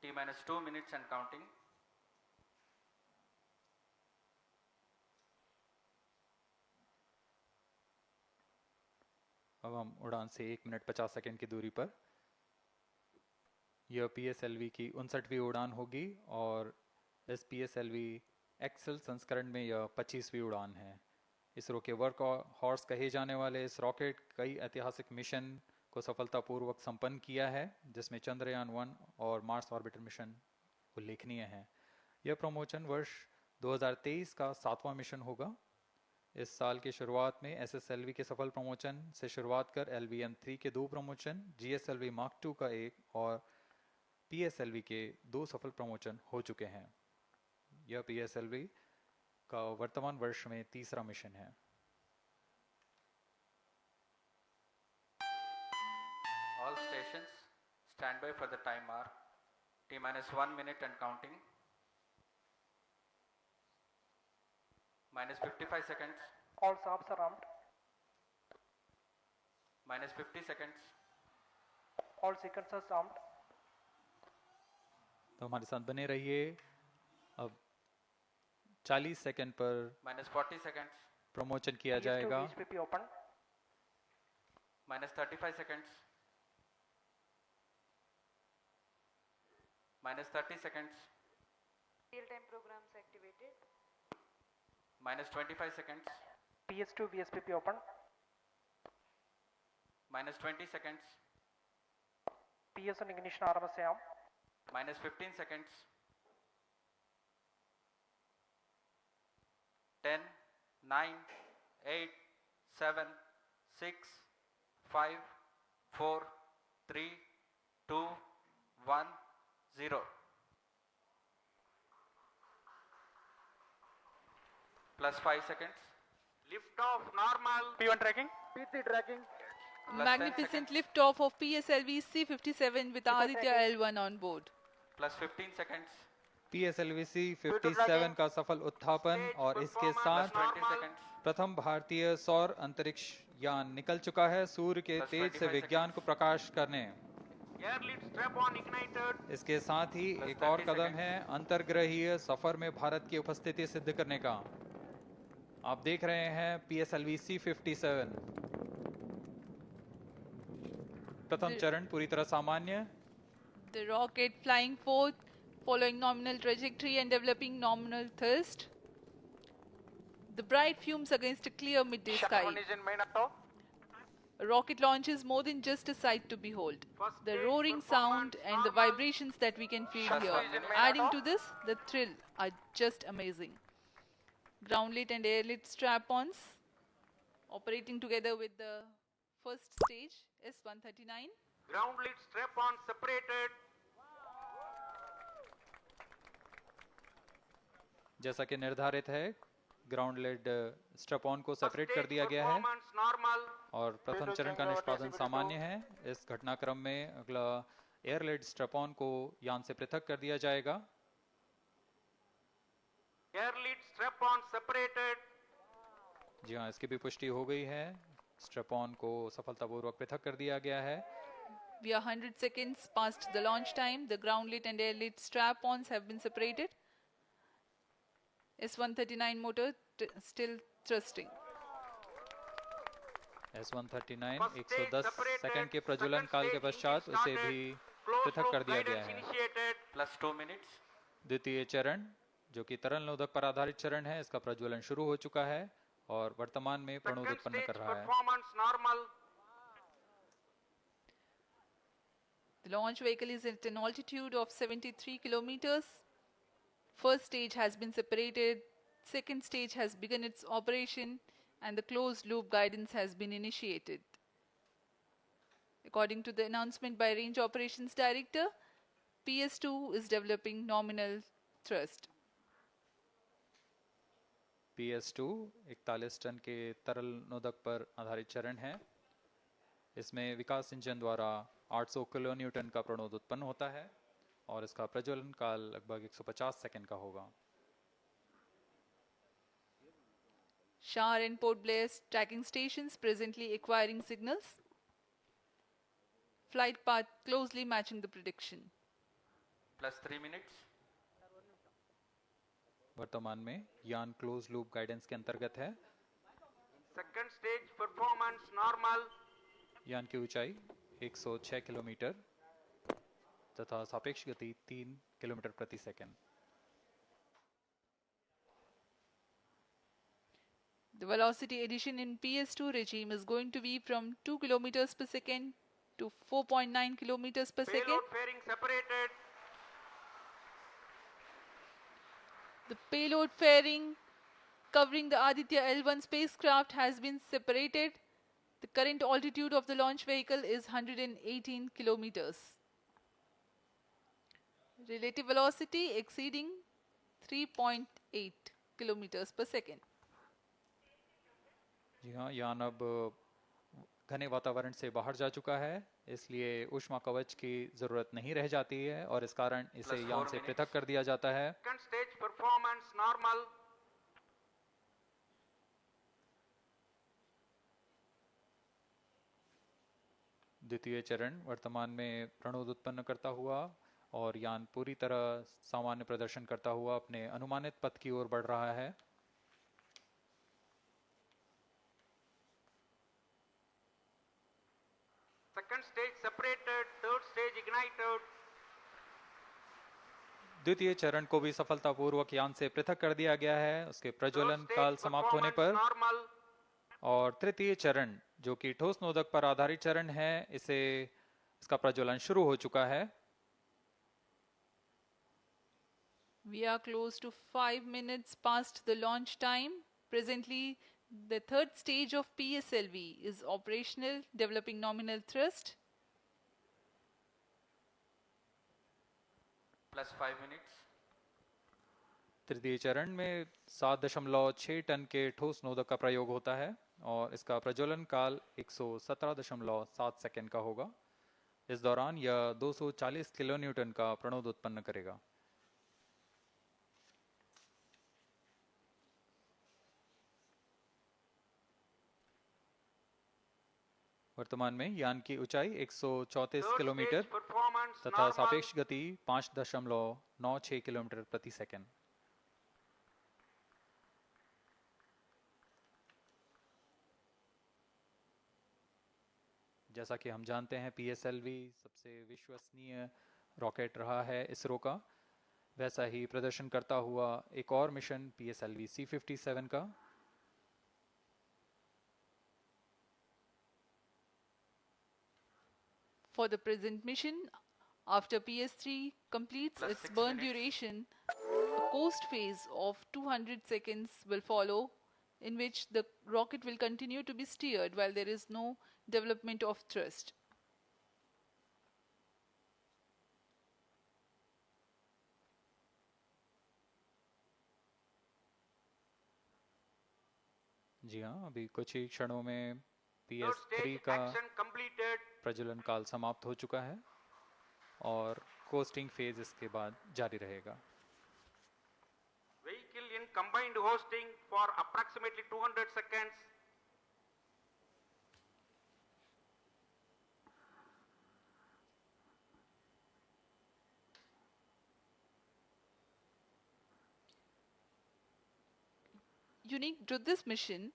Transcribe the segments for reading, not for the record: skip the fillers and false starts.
T minus 2 minutes and counting. अब हम उड़ान से 1 मिनट 50 सेकंड की दूरी पर, यह PSLV की 59वीं उड़ान होगी और इस PSLV एक्सेल संस्करण में यह 25वीं उड़ान है। इसरो के वर्क हॉर्स कहे जाने वाले इस रॉकेट कई ऐतिहासिक मिशन को सफलतापूर्वक संपन्न किया है, जिसमें चंद्रयान 1 और मार्स ऑर्बिटर मिशन उल्लेखनीय हैं। यह प्रमोशन वर्ष 2023 का 7वां मिशन होगा। इस साल की शुरुआत में SSLV के सफल प्रमोशन से शुरुआत कर LVM-3 के 2 प्रमोशन, GSLV Mark II का 1 और PSLV के 2 सफल प्रमोशन हो चुके हैं। यह PSLV का वर्तमान वर्ष में 3रा मिशन है। All stations stand by for the time mark. T minus 1 minute and counting. Minus 55 seconds. All subs are armed. Minus 50 seconds. All sequencers armed. तो हमारे साथ बने रहिए। अब 40 सेकंड पर Minus 40 seconds. प्रमोशन किया जाएगा। VSPP open. Minus 35 seconds. Minus 30 seconds. Real-time programs activated. Minus 25 seconds. PS2 VSPP open. Minus 20 seconds. PS1 ignition RMS arm. Minus 15 seconds. 10, 9, 8, 7, 6, 5, 4, 3, 2, 1, 0. Plus 5 seconds. Lift off normal. P1 tracking. PC tracking. Plus 10 Magnificent seconds. liftoff of PSLV C-57 with Aditya L1 on board. Plus 15 seconds. PSLV C-57 का सफल उत्थापन और इसके साथ 20 seconds. प्रथम भारतीय सौर अंतरिक्ष यान निकल चुका है सूर्य के Plus तेज से 25 विज्ञान को प्रकाश करने। Air lead strap on ignited. इसके साथ ही Plus एक और 30 कदम seconds. है अंतर्ग्रहीय सफर में भारत की उपस्थिति सिद्ध करने का। आप देख रहे हैं PSLV C-57 प्रथम चरण पूरी तरह सामान्य। The rocket flying forth, following nominal trajectory and developing nominal thrust. The bright fumes against a clear midday sky. One is in main auto. A rocket launch is more than just a sight to behold. First The stage roaring performance sound and the normal. vibrations that we can feel First here, stage in main adding auto. to this, the thrill are just amazing. Ground lit and air lit strap-ons operating together with the first stage S-139. Ground lead strap on separated. जैसा कि निर्धारित है, ground lead strap on को First separate कर stage दिया गया है performance normal. और प्रथम चरण का निष्पादन सामान्य है। इस घटनाक्रम में अगला एयर लेड स्ट्रैप ऑन को यान से पृथक कर दिया जाएगा। Air lead strap on separated. जी हाँ, इसकी भी पुष्टि हो गई है। स्ट्रैप ऑन को सफलतापूर्वक पृथक कर दिया गया है। We are 100 seconds past the launch time. The ground lit and air lit strap-ons have been separated. S-139 motor still thrusting. S-139 First stage 110 separated. Second के प्रज्वलन Second काल के stage पश्चात engine उसे started. भी Closed पृथक loop कर दिया गया guidance है। initiated. Plus 2 minutes. द्वितीय चरण जो कि तरल नोदक पर आधारित चरण है, इसका प्रज्वलन शुरू हो चुका है और वर्तमान में प्रणोद Second उत्पन्न stage कर रहा है। performance normal. The launch vehicle is at an altitude of 73 kilometers. First stage has been separated. Second stage has begun its operation and the closed loop guidance has been initiated. According to the announcement by Range Operations Director, PS2 is developing nominal thrust. PS2 41 ton के तरल नोदक पर आधारित चरण है। इसमें विकास engine द्वारा 800 kilo Newton का प्रणोद उत्पन्न होता है और इसका प्रज्वलन काल लगभग 150 सेकंड का होगा। Shar and Port Blair tracking stations presently acquiring signals. Flight path closely matching the prediction. plus 3 minutes. वर्तमान में यान क्लोज लूप गाइडेंस के अंतर्गत है। Second stage performance normal. यान की ऊंचाई 106 किलोमीटर तथा सापेक्ष गति 3 किलोमीटर प्रति second. The velocity addition in PS2 regime is going to be from 2 kilometers per second to 4.9 kilometers per second. Payload fairing separated. The payload fairing covering the Aditya L1 spacecraft has been separated. The current altitude of the launch vehicle is 118 kilometers. Relative velocity exceeding 3.8 kilometers per second. जी हाँ, यान अब घने वातावरण से बाहर जा चुका है, इसलिए ऊष्मा कवच की जरूरत नहीं रह जाती है और इस कारण इसे Plus यान 4 से minutes. पृथक कर दिया जाता है। Second stage performance normal. द्वितीय चरण वर्तमान में प्रणोद उत्पन्न करता हुआ और यान पूरी तरह सामान्य प्रदर्शन करता हुआ अपने अनुमानित पथ की ओर बढ़ रहा है। Second stage separated. Third stage ignited. द्वितीय चरण को भी सफलतापूर्वक यान से पृथक कर दिया गया है उसके Third प्रज्वलन stage काल समाप्त होने पर। performance normal. और तृतीय चरण जो कि ठोस नोदक पर आधारित चरण है, इसका प्रज्वलन शुरू हो चुका है। We are close to 5 minutes past the launch time. Presently, the third stage of PSLV is operational, developing nominal thrust. Plus 5 minutes. तृतीय चरण में 7.6 टन के ठोस नोदक का प्रयोग होता है और इसका प्रज्वलन काल 117.7 सेकंड का होगा। इस दौरान यह 240 किलो न्यूटन का प्रणोद उत्पन्न करेगा। वर्तमान में यान की ऊंचाई 134 Third किलोमीटर stage performance तथा normal. सापेक्ष गति 5.96 किलोमीटर प्रति सेकंड। जैसा कि हम जानते हैं PSLV सबसे विश्वसनीय रॉकेट रहा है इसरो का, वैसा ही प्रदर्शन करता हुआ एक और मिशन PSLV C57 का। For the present mission, after PS3 completes Plus its 6 burn minutes. duration, a coast phase of 200 seconds will follow, in which the rocket will continue to be steered while there is no development of thrust. जी हाँ, अभी कुछ ही क्षणों में Third PS3 stage का action completed. प्रज्वलन काल समाप्त हो चुका है और कोस्टिंग फेज इसके बाद जारी रहेगा। Vehicle in combined hosting for approximately 200 seconds. Unique to this mission,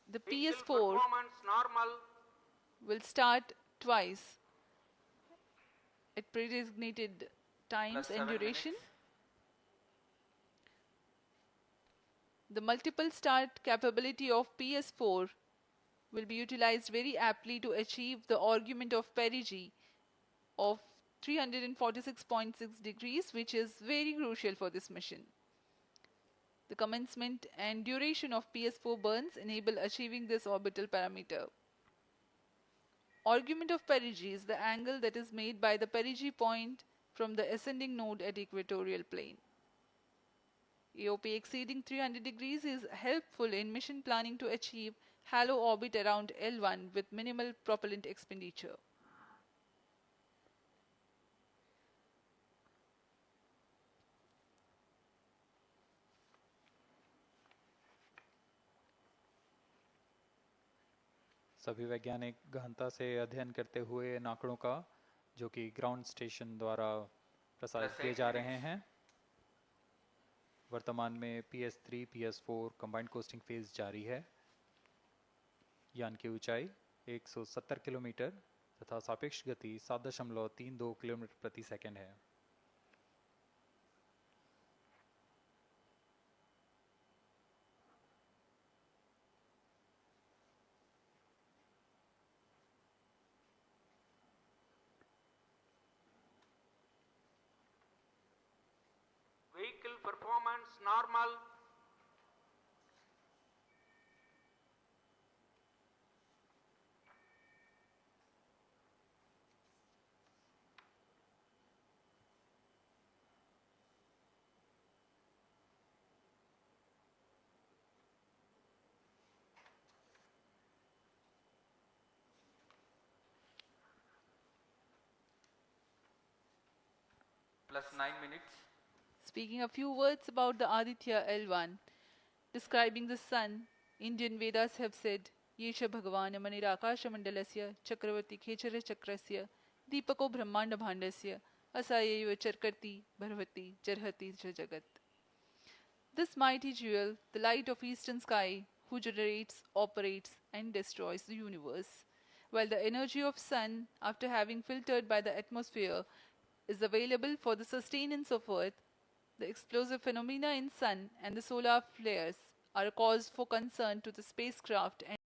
the Vehicle PS4 performance normal. will start twice at predesignated times Plus and 7 duration. minutes. The multiple start capability of PS4 will be utilized very aptly to achieve the argument of perigee of 346.6 degrees, which is very crucial for this mission. The commencement and duration of PS4 burns enable achieving this orbital parameter. Argument of perigee is the angle that is made by the perigee point from the ascending node at equatorial plane. AOP exceeding 300 degrees is helpful in mission planning to achieve halo orbit around L1 with minimal propellant expenditure. सभी वैज्ञानिक गहनता से अध्ययन करते हुए इन आंकड़ों का, जो कि ग्राउंड स्टेशन द्वारा प्रसारित Plus किए 8 जा रहे minutes. हैं। वर्तमान में PS3, PS4 combined costing phase जारी है। यान की ऊंचाई 170 किलोमीटर तथा सापेक्ष गति 7.32 किलोमीटर प्रति सेकंड है। Vehicle performance normal. Plus 9 minutes. Speaking a few words about the Aditya L1, describing the sun, Indian Vedas have said, Yesha Bhagavan Manirakasha Mandalasya Chakravarti Khechara Chakrasya Deepako Brahmanda Bhandasya Asayeva Charkarti Bharvati Jarhati Jagat. This mighty jewel, the light of eastern sky, who generates, operates, and destroys the universe, while the energy of sun, after having filtered by the atmosphere, is available for the sustenance of earth, the explosive phenomena in sun and the solar flares are a cause for concern to the spacecraft and